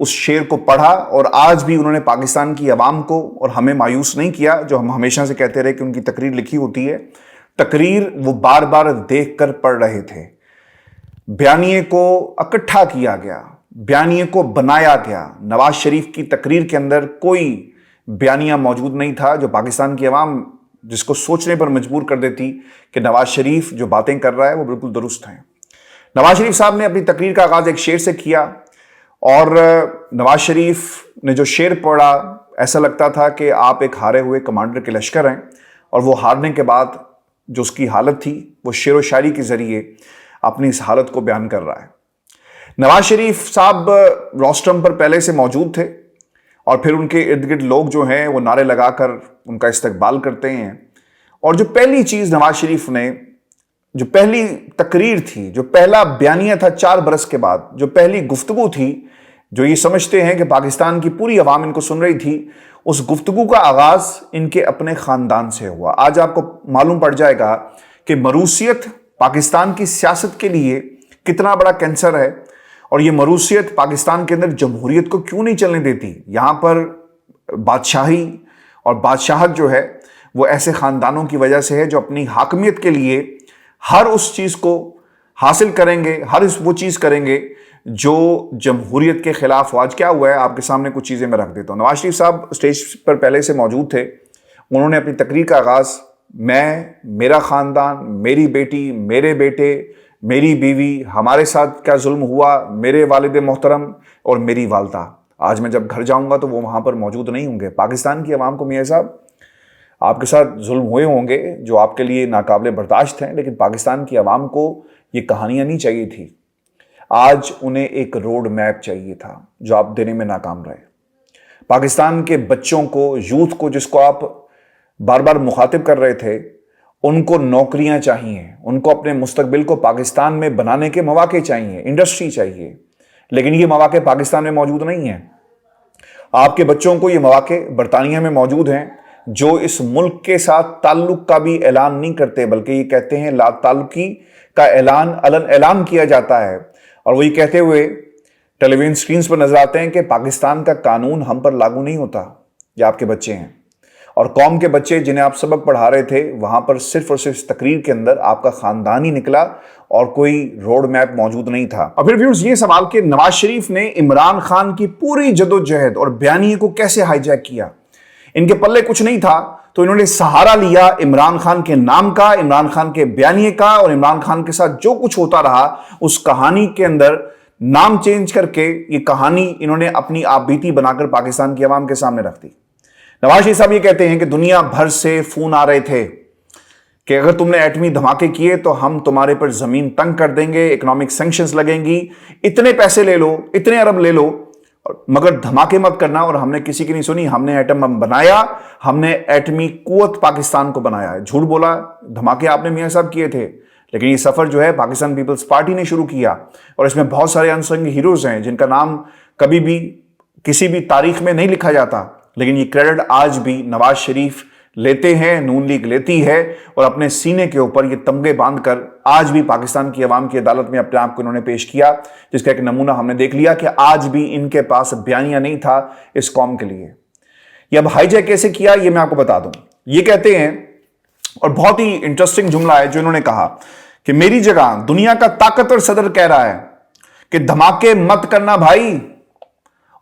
اس شعر کو پڑھا اور آج بھی انہوں نے پاکستان کی عوام کو اور ہمیں مایوس نہیں کیا، جو ہم ہمیشہ سے کہتے رہے کہ ان کی تقریر لکھی ہوتی ہے، تقریر وہ بار بار دیکھ کر پڑھ رہے تھے۔ بیانیے کو اکٹھا کیا گیا، بیانیے کو بنایا گیا۔ نواز شریف کی تقریر کے اندر کوئی بیانیہ موجود نہیں تھا جو پاکستان کی عوام جس کو سوچنے پر مجبور کر دیتی کہ نواز شریف جو باتیں کر رہا ہے وہ بالکل درست ہیں۔ نواز شریف صاحب نے اپنی تقریر کا آغاز ایک شعر سے کیا، اور نواز شریف نے جو شعر پڑھا ایسا لگتا تھا کہ آپ ایک ہارے ہوئے کمانڈر کے لشکر ہیں، اور وہ ہارنے کے بعد جو اس کی حالت تھی وہ شعر و شاعری کے ذریعے اپنی اس حالت کو بیان کر رہا ہے۔ نواز شریف صاحب روسٹرم پر پہلے سے موجود تھے، اور پھر ان کے ارد گرد لوگ جو ہیں وہ نعرے لگا کر ان کا استقبال کرتے ہیں، اور جو پہلی چیز نواز شریف نے، جو پہلی تقریر تھی، جو پہلا بیانیہ تھا 4 برس کے بعد، جو پہلی گفتگو تھی جو یہ سمجھتے ہیں کہ پاکستان کی پوری عوام ان کو سن رہی تھی، اس گفتگو کا آغاز ان کے اپنے خاندان سے ہوا۔ آج آپ کو معلوم پڑ جائے گا کہ موروثیت پاکستان کی سیاست کے لیے کتنا بڑا کینسر ہے، اور یہ موروثیت پاکستان کے اندر جمہوریت کو کیوں نہیں چلنے دیتی۔ یہاں پر بادشاہی اور بادشاہت جو ہے وہ ایسے خاندانوں کی وجہ سے ہے جو اپنی حاکمیت کے لیے ہر اس چیز کو حاصل کریں گے، ہر وہ چیز کریں گے جو جمہوریت کے خلاف ہو۔ آج کیا ہوا ہے آپ کے سامنے کچھ چیزیں میں رکھ دیتا ہوں۔ نواز شریف صاحب اسٹیج پر پہلے سے موجود تھے، انہوں نے اپنی تقریر کا آغاز میں، میرا خاندان، میری بیٹی، میرے بیٹے، میری بیوی، ہمارے ساتھ کیا ظلم ہوا، میرے والد محترم اور میری والدہ، آج میں جب گھر جاؤں گا تو وہ وہاں پر موجود نہیں ہوں گے۔ پاکستان کی عوام کو میاں صاحب آپ کے ساتھ ظلم ہوئے ہوں گے جو آپ کے لیے ناقابل برداشت ہیں، لیکن پاکستان کی عوام کو یہ کہانیاں نہیں چاہیے تھی۔ آج انہیں ایک روڈ میپ چاہیے تھا جو آپ دینے میں ناکام رہے۔ پاکستان کے بچوں کو، یوتھ کو، جس کو آپ بار بار مخاطب کر رہے تھے، ان کو نوکریاں چاہیے، ان کو اپنے مستقبل کو پاکستان میں بنانے کے مواقع چاہیے، انڈسٹری چاہیے، لیکن یہ مواقع پاکستان میں موجود نہیں ہیں۔ آپ کے بچوں کو یہ مواقع برطانیہ میں موجود ہیں، جو اس ملک کے ساتھ تعلق کا بھی اعلان نہیں کرتے، بلکہ یہ کہتے ہیں لا تعلقی کا اعلان کیا جاتا ہے، اور وہ یہ کہتے ہوئے ٹیلی ویژن سکرینز پر نظر آتے ہیں کہ پاکستان کا قانون ہم پر لاگو نہیں ہوتا۔ یہ آپ کے بچے ہیں، اور قوم کے بچے جنہیں آپ سبق پڑھا رہے تھے، وہاں پر صرف اور صرف تقریر کے اندر آپ کا خاندان ہی نکلا اور کوئی روڈ میپ موجود نہیں تھا۔ اور پھر ویورز یہ سوال کہ نواز شریف نے عمران خان کی پوری جدوجہد اور بیانیے کو کیسے ہائی جیک کیا؟ ان کے پلے کچھ نہیں تھا تو انہوں نے سہارا لیا عمران خان کے نام کا، عمران خان کے بیانیے کا، اور عمران خان کے ساتھ جو کچھ ہوتا رہا اس کہانی کے اندر نام چینج کر کے یہ کہانی انہوں نے اپنی آپ بیتی بنا کر پاکستان کی عوام کے سامنے رکھ دی۔ نواز شریف صاحب یہ کہتے ہیں کہ دنیا بھر سے فون آ رہے تھے کہ اگر تم نے ایٹمی دھماکے کیے تو ہم تمہارے پر زمین تنگ کر دیں گے، اکنامک سینکشنز لگیں گی، اتنے پیسے لے لو، اتنے ارب لے لو، مگر دھماکے مت کرنا۔ اور ہم نے کسی کی نہیں سنی، ہم نے ایٹم بم بنایا، ہم نے ایٹمی قوت پاکستان کو بنایا ہے۔ جھوٹ بولا، دھماکے آپ نے میاں صاحب کیے تھے، لیکن یہ سفر جو ہے پاکستان پیپلز پارٹی نے شروع کیا، اور اس میں بہت سارے انسنگ ہیروز ہیں جن کا نام کبھی بھی کسی بھی تاریخ میں نہیں لکھا جاتا، لیکن یہ کریڈٹ آج بھی نواز شریف لیتے ہیں، نون لیگ لیتی ہے، اور اپنے سینے کے اوپر یہ تمغے باندھ کر آج بھی پاکستان کی عوام کی عدالت میں اپنے آپ کو انہوں نے پیش کیا، جس کا ایک نمونہ ہم نے دیکھ لیا کہ آج بھی ان کے پاس بیانیہ نہیں تھا اس قوم کے لیے۔ یہ اب ہائی جیک کیسے کیا یہ میں آپ کو بتا دوں۔ یہ کہتے ہیں، اور بہت ہی انٹرسٹنگ جملہ ہے جو انہوں نے کہا کہ میری جگہ دنیا کا طاقتور صدر کہہ رہا ہے کہ دھماکے مت کرنا بھائی،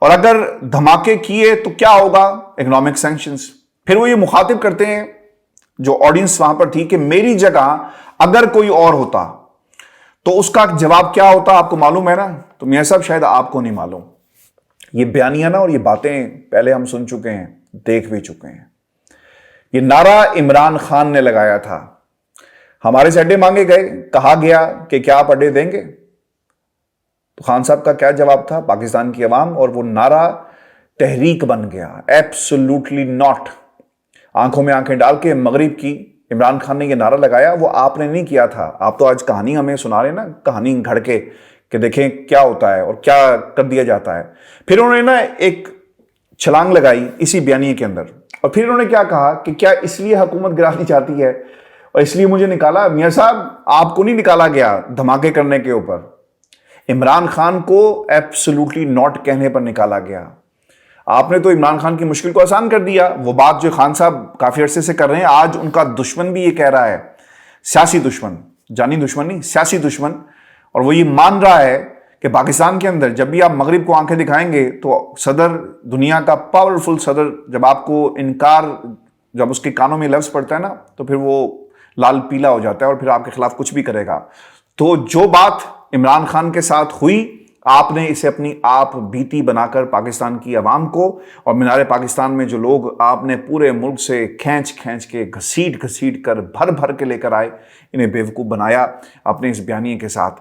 اور اگر دھماکے کیے تو کیا ہوگا؟ Economic sanctions. پھر وہ یہ مخاطب کرتے ہیں جو آڈینس وہاں پر تھی کہ میری جگہ اگر کوئی اور ہوتا تو اس کا جواب کیا ہوتا، آپ کو معلوم ہے نا؟ تو میاں صاحب شاید آپ کو نہیں معلوم۔ یہ بیانیہ نا اور یہ باتیں پہلے ہم سن چکے ہیں، دیکھ بھی چکے ہیں۔ یہ نعرہ عمران خان نے لگایا تھا، ہمارے سے اڈے مانگے گئے، کہا گیا کہ کیا آپ اڈے دیں گے؟ تو خان صاحب کا کیا جواب تھا؟ پاکستان کی عوام، اور وہ نعرہ تحریک بن گیا، ایبسولوٹلی ناٹ۔ آنکھوں میں آنکھیں ڈال کے مغرب کی عمران خان نے یہ نعرہ لگایا، وہ آپ نے نہیں کیا تھا۔ آپ تو آج کہانی ہمیں سنا رہے ہیں نا، کہانی گھڑ کے کہ دیکھیں کیا ہوتا ہے اور کیا کر دیا جاتا ہے۔ پھر انہوں نے نا ایک چھلانگ لگائی اسی بیانیے کے اندر، اور پھر انہوں نے کیا کہا کہ کیا اس لیے حکومت گرانی چاہتی ہے اور اس لیے مجھے نکالا؟ میاں صاحب آپ کو نہیں نکالا گیا دھماکے کرنے کے اوپر، عمران خان کو ایبسولوٹلی ناٹ کہنے پر نکالا گیا. آپ نے تو عمران خان کی مشکل کو آسان کر دیا. وہ بات جو خان صاحب کافی عرصے سے کر رہے ہیں, آج ان کا دشمن بھی یہ کہہ رہا ہے, سیاسی دشمن, جانی دشمن نہیں, سیاسی دشمن, اور وہ یہ مان رہا ہے کہ پاکستان کے اندر جب بھی آپ مغرب کو آنکھیں دکھائیں گے تو صدر, دنیا کا پاورفل صدر, جب آپ کو انکار, جب اس کے کانوں میں لفظ پڑتا ہے نا تو پھر وہ لال پیلا ہو جاتا ہے اور پھر آپ کے خلاف کچھ بھی کرے گا. تو جو بات عمران خان کے ساتھ ہوئی, آپ نے اسے اپنی آپ بیتی بنا کر پاکستان کی عوام کو اور مینار پاکستان میں جو لوگ آپ نے پورے ملک سے کھینچ کھینچ کے گھسیٹ کر بھر بھر کے لے کر آئے, انہیں بیوقوف بنایا اپنے اس بیانیے کے ساتھ.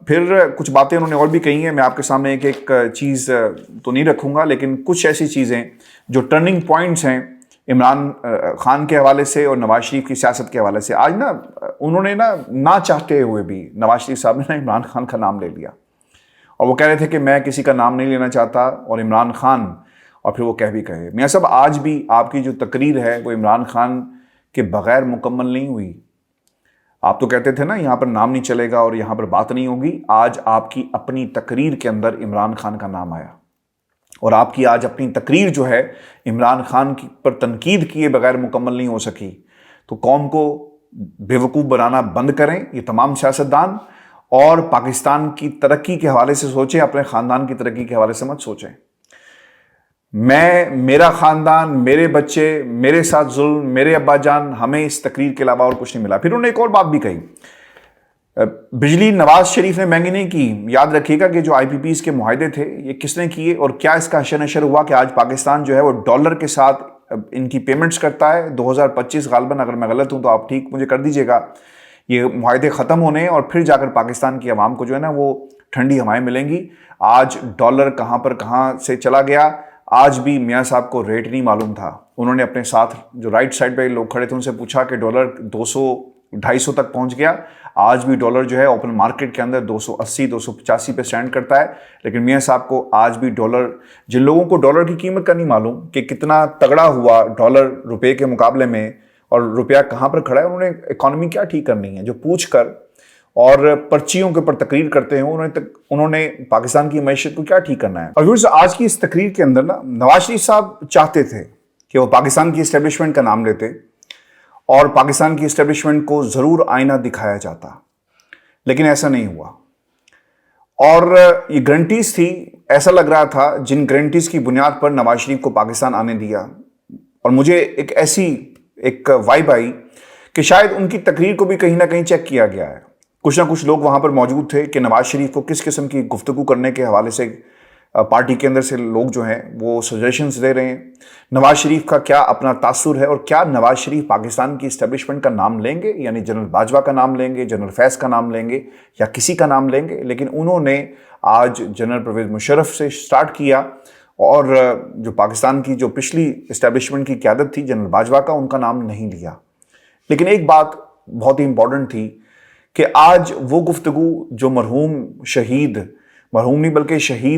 پھر کچھ باتیں انہوں نے اور بھی کہی ہیں. میں آپ کے سامنے ایک ایک چیز تو نہیں رکھوں گا, لیکن کچھ ایسی چیزیں جو ٹرننگ پوائنٹس ہیں عمران خان کے حوالے سے اور نواز شریف کی سیاست کے حوالے سے. آج نا انہوں نے نہ چاہتے ہوئے بھی نواز شریف صاحب نے عمران خان کا نام لے لیا, اور وہ کہہ رہے تھے کہ میں کسی کا نام نہیں لینا چاہتا, اور عمران خان, اور پھر وہ کہہ بھی کہے. میاں صاحب آج بھی آپ کی جو تقریر ہے وہ عمران خان کے بغیر مکمل نہیں ہوئی. آپ تو کہتے تھے نا یہاں پر نام نہیں چلے گا اور یہاں پر بات نہیں ہوگی. آج آپ کی اپنی تقریر کے اندر عمران خان کا نام آیا, اور آپ کی آج اپنی تقریر جو ہے عمران خان کی پر تنقید کیے بغیر مکمل نہیں ہو سکی. تو قوم کو بیوقوف بنانا بند کریں یہ تمام سیاستدان, اور پاکستان کی ترقی کے حوالے سے سوچیں, اپنے خاندان کی ترقی کے حوالے سے مت سوچیں. میرا خاندان, میرے بچے, میرے ساتھ ظلم, میرے ابا جان, ہمیں اس تقریر کے علاوہ اور کچھ نہیں ملا. پھر انہوں نے ایک اور بات بھی کہی, بجلی نواز شریف نے مہنگی نہیں کی. یاد رکھیے گا کہ جو آئی پی پیز کے معاہدے تھے یہ کس نے کیے, اور کیا اس کا حشر نشر ہوا کہ آج پاکستان جو ہے وہ ڈالر کے ساتھ ان کی پیمنٹس کرتا ہے. 2025 غالباً, اگر میں غلط ہوں تو آپ ٹھیک مجھے کر دیجیے گا, یہ معاہدے ختم ہونے اور پھر جا کر پاکستان کی عوام کو جو ہے نا وہ ٹھنڈی ہوائیں ملیں گی. آج ڈالر کہاں سے چلا گیا, آج بھی میاں صاحب کو ریٹ نہیں معلوم تھا. انہوں نے اپنے ساتھ جو رائٹ سائڈ پہ لوگ کھڑے تھے ان سے پوچھا کہ ڈالر 200-250 تک پہنچ گیا. آج بھی ڈالر جو ہے اوپن مارکیٹ کے اندر 280-285 پہ سٹینڈ کرتا ہے. لیکن میاں صاحب کو آج بھی ڈالر, جن لوگوں کو ڈالر کی قیمت کا نہیں معلوم کہ کتنا تگڑا ہوا ڈالر روپے کے مقابلے میں اور روپیہ کہاں پر کھڑا ہے, انہوں نے اکانومی کیا ٹھیک کرنی ہے, جو پوچھ کر اور پرچیوں کے اوپر تقریر کرتے ہیں انہوں نے پاکستان کی معیشت کو کیا ٹھیک کرنا ہے. اور آج کی اس تقریر کے اندر نا نواز شریف صاحب چاہتے تھے کہ وہ پاکستان کی اسٹیبلشمنٹ کا نام لیتے اور پاکستان کی اسٹیبلشمنٹ کو ضرور آئینہ دکھایا جاتا, لیکن ایسا نہیں ہوا. اور یہ گارنٹیز تھی, ایسا لگ رہا تھا جن گارنٹیز کی بنیاد پر نواز شریف کو پاکستان آنے دیا. اور مجھے ایک وائب آئی کہ شاید ان کی تقریر کو بھی کہیں نہ کہیں چیک کیا گیا ہے. کچھ نہ کچھ لوگ وہاں پر موجود تھے کہ نواز شریف کو کس قسم کی گفتگو کرنے کے حوالے سے پارٹی کے اندر سے لوگ جو ہیں وہ سجیشنز دے رہے ہیں. نواز شریف کا کیا اپنا تاثر ہے, اور کیا نواز شریف پاکستان کی اسٹیبلشمنٹ کا نام لیں گے, یعنی جنرل باجوہ کا نام لیں گے, جنرل فیض کا نام لیں گے, یا کسی کا نام لیں گے. لیکن انہوں نے آج جنرل پرویز مشرف سے سٹارٹ کیا, اور جو پاکستان کی جو پچھلی اسٹیبلشمنٹ کی قیادت تھی جنرل باجوہ کا, ان کا نام نہیں لیا. لیکن ایک بات بہت ہی امپورٹنٹ تھی کہ آج وہ گفتگو جو شہید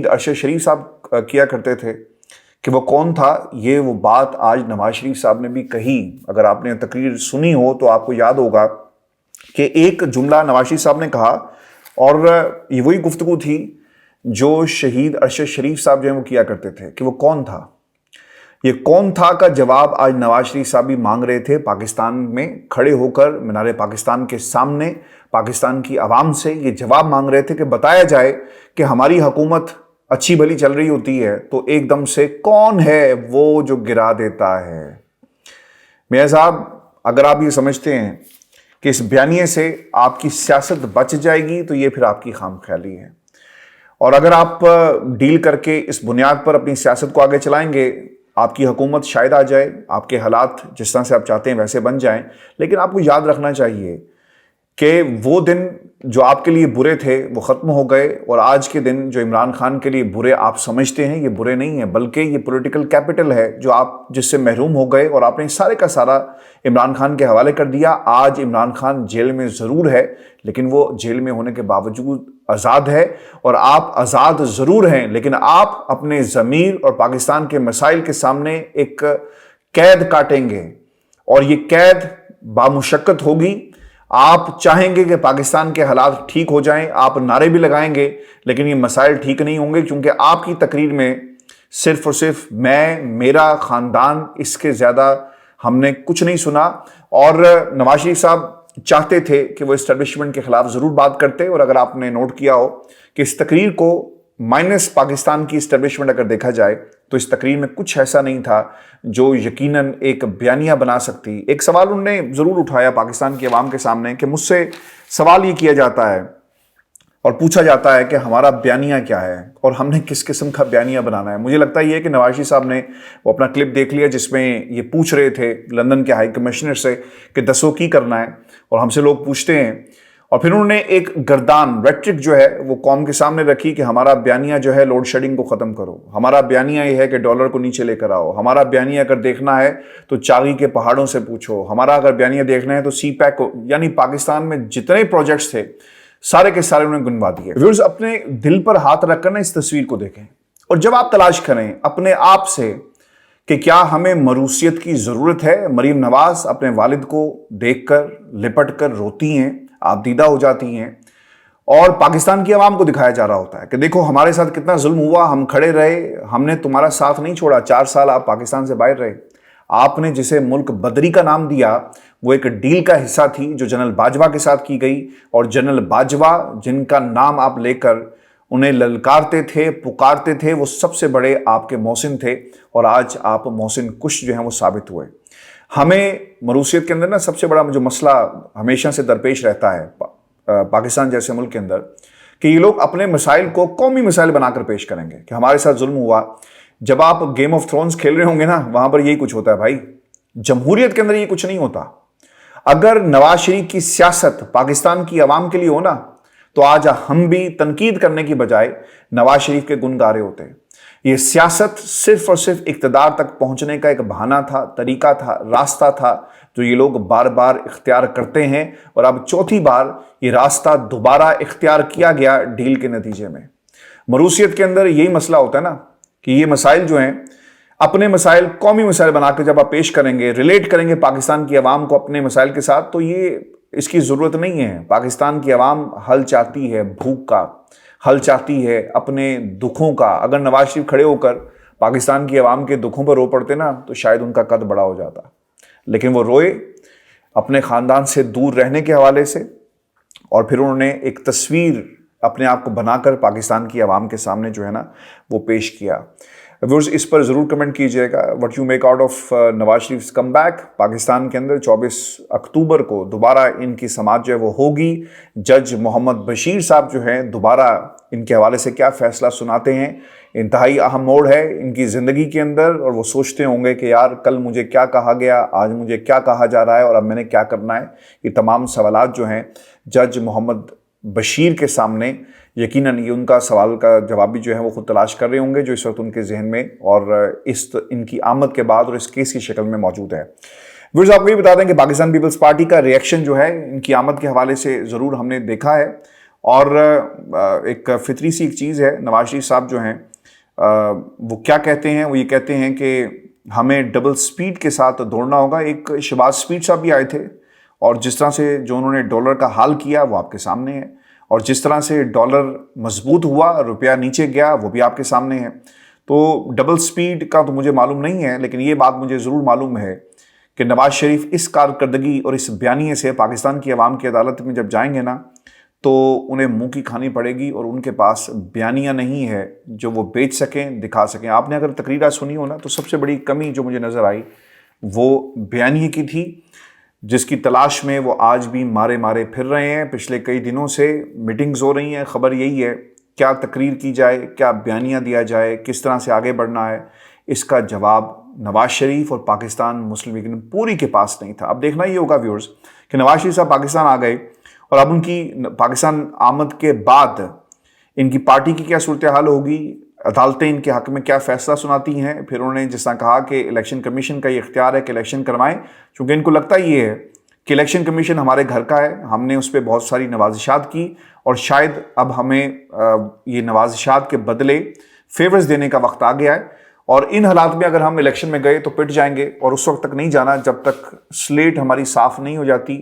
ارشد شریف صاحب کیا کرتے تھے کہ وہ کون تھا, یہ وہ بات آج نواز شریف صاحب نے بھی کہی. اگر آپ نے تقریر سنی ہو تو آپ کو یاد ہوگا کہ ایک جملہ نواز شریف صاحب نے کہا, اور یہ وہی گفتگو تھی جو شہید ارشد شریف صاحب جو ہیں وہ کیا کرتے تھے کہ وہ کون تھا. یہ کون تھا کا جواب آج نواز شریف صاحب بھی مانگ رہے تھے پاکستان میں کھڑے ہو کر, مینار پاکستان کے سامنے پاکستان کی عوام سے یہ جواب مانگ رہے تھے کہ بتایا جائے کہ ہماری حکومت اچھی بھلی چل رہی ہوتی ہے تو ایک دم سے کون ہے وہ جو گرا دیتا ہے. میاں صاحب, اگر آپ یہ سمجھتے ہیں کہ اس بیانیے سے آپ کی سیاست بچ جائے گی تو یہ پھر آپ کی خام خیالی ہے, اور اگر آپ ڈیل کر کے اس بنیاد پر اپنی سیاست کو آگے چلائیں گے, آپ کی حکومت شاید آ جائے, آپ کے حالات جس طرح سے آپ چاہتے ہیں ویسے بن جائیں. لیکن آپ کو یاد رکھنا چاہیے کہ وہ دن جو آپ کے لیے برے تھے وہ ختم ہو گئے, اور آج کے دن جو عمران خان کے لیے برے آپ سمجھتے ہیں یہ برے نہیں ہیں, بلکہ یہ پولیٹیکل کیپٹل ہے جو آپ جس سے محروم ہو گئے, اور آپ نے سارے کا سارا عمران خان کے حوالے کر دیا. آج عمران خان جیل میں ضرور ہے, لیکن وہ جیل میں ہونے کے باوجود آزاد ہے, اور آپ آزاد ضرور ہیں لیکن آپ اپنے ضمیر اور پاکستان کے مسائل کے سامنے ایک قید کاٹیں گے, اور یہ قید بامشقت ہوگی. آپ چاہیں گے کہ پاکستان کے حالات ٹھیک ہو جائیں، آپ نعرے بھی لگائیں گے، لیکن یہ مسائل ٹھیک نہیں ہوں گے، کیونکہ آپ کی تقریر میں صرف اور صرف میرا خاندان، اس کے زیادہ ہم نے کچھ نہیں سنا۔ اور نواز شریف صاحب چاہتے تھے کہ وہ اسٹیبلشمنٹ کے خلاف ضرور بات کرتے، اور اگر آپ نے نوٹ کیا ہو کہ اس تقریر کو مائنس پاکستان کی اسٹیبلشمنٹ اگر دیکھا جائے تو اس تقریر میں کچھ ایسا نہیں تھا جو یقیناً ایک بیانیہ بنا سکتی۔ ایک سوال انہوں نے ضرور اٹھایا پاکستان کی عوام کے سامنے کہ مجھ سے سوال یہ کیا جاتا ہے اور پوچھا جاتا ہے کہ ہمارا بیانیہ کیا ہے اور ہم نے کس قسم کا بیانیہ بنانا ہے۔ مجھے لگتا یہ ہے کہ نواز شریف صاحب نے وہ اپنا کلپ دیکھ لیا جس میں یہ پوچھ رہے تھے لندن کے ہائی کمشنر سے کہ دسو کی کرنا ہے، اور ہم سے لوگ پوچھتے ہیں، اور پھر انہوں نے ایک گردان ریٹرک جو ہے وہ قوم کے سامنے رکھی کہ ہمارا بیانیہ جو ہے لوڈ شیڈنگ کو ختم کرو، ہمارا بیانیہ یہ ہے کہ ڈالر کو نیچے لے کر آؤ، ہمارا بیانیہ اگر دیکھنا ہے تو چاغی کے پہاڑوں سے پوچھو، ہمارا اگر بیانیہ دیکھنا ہے تو سی پیک کو، یعنی پاکستان میں جتنے پروجیکٹس تھے سارے کے سارے انہوں نے گنوا دیے۔ ویورز اپنے دل پر ہاتھ رکھ کر نا اس تصویر کو دیکھیں، اور جب آپ تلاش کریں اپنے آپ سے کہ کیا ہمیں مروثیت کی ضرورت ہے۔ مریم نواز اپنے والد کو دیکھ کر لپٹ کر روتی ہیں، آپ دیدہ ہو جاتی ہیں، اور پاکستان کی عوام کو دکھایا جا رہا ہوتا ہے کہ دیکھو ہمارے ساتھ کتنا ظلم ہوا، ہم کھڑے رہے، ہم نے تمہارا ساتھ نہیں چھوڑا، 4 سال آپ پاکستان سے باہر رہے، آپ نے جسے ملک بدری کا نام دیا وہ ایک ڈیل کا حصہ تھی جو جنرل باجوہ کے ساتھ کی گئی، اور جنرل باجوہ جن کا نام آپ لے کر انہیں للکارتے تھے، پکارتے تھے، وہ سب سے بڑے آپ کے محسن تھے، اور آج آپ محسن کش جو ہیں وہ ثابت ہوئے۔ ہمیں مروثیت کے اندر نا سب سے بڑا جو مسئلہ ہمیشہ سے درپیش رہتا ہے پاکستان جیسے ملک کے اندر کہ یہ لوگ اپنے مسائل کو قومی مسائل بنا کر پیش کریں گے کہ ہمارے ساتھ ظلم ہوا۔ جب آپ گیم آف تھرونز کھیل رہے ہوں گے نا وہاں پر یہی کچھ ہوتا ہے بھائی، جمہوریت کے اندر یہ کچھ نہیں ہوتا۔ اگر نواز شریف کی سیاست پاکستان کی عوام کے لیے ہو نا تو آج ہم بھی تنقید کرنے کی بجائے نواز شریف کے گن گا رہے ہوتے ہیں۔ یہ سیاست صرف اور صرف اقتدار تک پہنچنے کا ایک بہانہ تھا، طریقہ تھا، راستہ تھا جو یہ لوگ بار بار اختیار کرتے ہیں، اور اب چوتھی بار یہ راستہ دوبارہ اختیار کیا گیا ڈیل کے نتیجے میں۔ مروثیت کے اندر یہی مسئلہ ہوتا ہے نا کہ یہ مسائل جو ہیں اپنے مسائل قومی مسائل بنا کے جب آپ پیش کریں گے، ریلیٹ کریں گے پاکستان کی عوام کو اپنے مسائل کے ساتھ، تو یہ اس کی ضرورت نہیں ہے۔ پاکستان کی عوام حل چاہتی ہے بھوک کا، حل چاہتی ہے اپنے دکھوں کا۔ اگر نواز شریف کھڑے ہو کر پاکستان کی عوام کے دکھوں پر رو پڑتے نا تو شاید ان کا قد بڑا ہو جاتا، لیکن وہ روئے اپنے خاندان سے دور رہنے کے حوالے سے، اور پھر انہوں نے ایک تصویر اپنے آپ کو بنا کر پاکستان کی عوام کے سامنے جو ہے نا وہ پیش کیا۔ ویورز اس پر ضرور کمنٹ کیجئے گا what you make out of Nawaz Sharif come back. Pakistan کے اندر 24 اکتوبر کو دوبارہ ان کی سماعت جو ہے وہ ہوگی۔ جج محمد بشیر صاحب جو ہیں دوبارہ ان کے حوالے سے کیا فیصلہ سناتے ہیں، انتہائی اہم موڑ ہے ان کی زندگی کے اندر، اور وہ سوچتے ہوں گے کہ یار کل مجھے کیا کہا گیا، آج مجھے کیا کہا جا رہا ہے، اور اب میں نے کیا کرنا ہے۔ یہ تمام سوالات جو ہیں جج محمد بشیر کے سامنے یقیناً یہ ان کا سوال کا جواب بھی جو ہے وہ خود تلاش کر رہے ہوں گے جو اس وقت ان کے ذہن میں اور ان کی آمد کے بعد اور اس کیس کی شکل میں موجود ہے۔ ویورز آپ کو یہ بتا دیں کہ پاکستان پیپلز پارٹی کا ریئیکشن جو ہے ان کی آمد کے حوالے سے ضرور ہم نے دیکھا ہے، اور ایک فطری سی ایک چیز ہے۔ نواز شریف صاحب جو ہیں وہ کیا کہتے ہیں، وہ یہ کہتے ہیں کہ ہمیں ڈبل سپیڈ کے ساتھ دوڑنا ہوگا۔ ایک شہباز سپیڈ صاحب بھی آئے تھے، اور جس طرح سے جو انہوں نے ڈالر کا حال کیا وہ آپ کے سامنے ہے، اور جس طرح سے ڈالر مضبوط ہوا، روپیہ نیچے گیا، وہ بھی آپ کے سامنے ہے۔ تو ڈبل سپیڈ کا تو مجھے معلوم نہیں ہے، لیکن یہ بات مجھے ضرور معلوم ہے کہ نواز شریف اس کارکردگی اور اس بیانیے سے پاکستان کی عوام کی عدالت میں جب جائیں گے نا تو انہیں منہ کی کھانی پڑے گی، اور ان کے پاس بیانیہ نہیں ہے جو وہ بیچ سکیں، دکھا سکیں۔ آپ نے اگر تقریریں سنی ہو نا تو سب سے بڑی کمی جو مجھے نظر آئی وہ بیانیے کی تھی، جس کی تلاش میں وہ آج بھی مارے مارے پھر رہے ہیں۔ پچھلے کئی دنوں سے میٹنگز ہو رہی ہیں، خبر یہی ہے کیا تقریر کی جائے، کیا بیانیہ دیا جائے، کس طرح سے آگے بڑھنا ہے۔ اس کا جواب نواز شریف اور پاکستان مسلم لیگ پوری کے پاس نہیں تھا۔ اب دیکھنا یہ ہوگا ویورز کہ نواز شریف صاحب پاکستان آ گئے، اور اب ان کی پاکستان آمد کے بعد ان کی پارٹی کی کیا صورتحال ہوگی، عدالتیں ان کے حق میں کیا فیصلہ سناتی ہیں۔ پھر انہوں نے جس طرح کہا کہ الیکشن کمیشن کا یہ اختیار ہے کہ الیکشن کروائیں، چونکہ ان کو لگتا یہ ہے کہ الیکشن کمیشن ہمارے گھر کا ہے، ہم نے اس پہ بہت ساری نوازشات کی، اور شاید اب ہمیں یہ نوازشات کے بدلے فیورز دینے کا وقت آ گیا ہے، اور ان حالات میں اگر ہم الیکشن میں گئے تو پٹ جائیں گے، اور اس وقت تک نہیں جانا جب تک سلیٹ ہماری صاف نہیں ہو جاتی،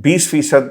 20%